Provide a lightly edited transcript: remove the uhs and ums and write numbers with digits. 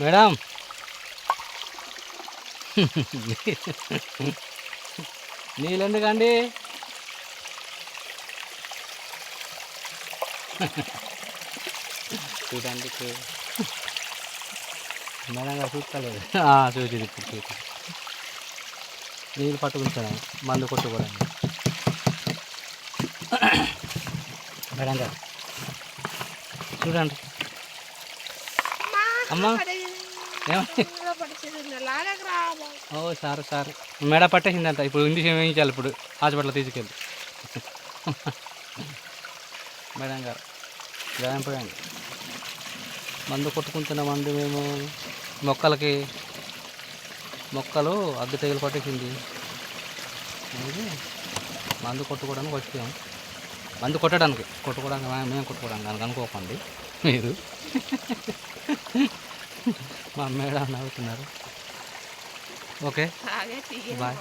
Madam నీళ్ళు ఎందుకండి? చూడండి మేడం గారు చూస్తలేదు. చూసి ఇప్పుడు చూసి నీళ్ళు పట్టుకుంటాను మందు కొట్టుకోవడానికి. మేడం గారు చూడండి. అమ్మా ఓ సారు మెడ పట్టేసిందంట. ఇప్పుడు ఇండిషన్ వేయించాలి. ఇప్పుడు హాస్పిటల్ తీసుకెళ్ళి. మేడం గారు గాయంపోయండి. మందు కొట్టుకుంటున్న మందు మేము మొక్కలు అగ్గి తెగులు పట్టేసింది. మందు కొట్టుకోవడానికి వచ్చాం. మందు కొట్టుకోవడానికి మేము కొట్టుకోవడానికి దానికి అనుకోకండి మీరు. మా మేడం నవ్వుతున్నారు. Okay bye.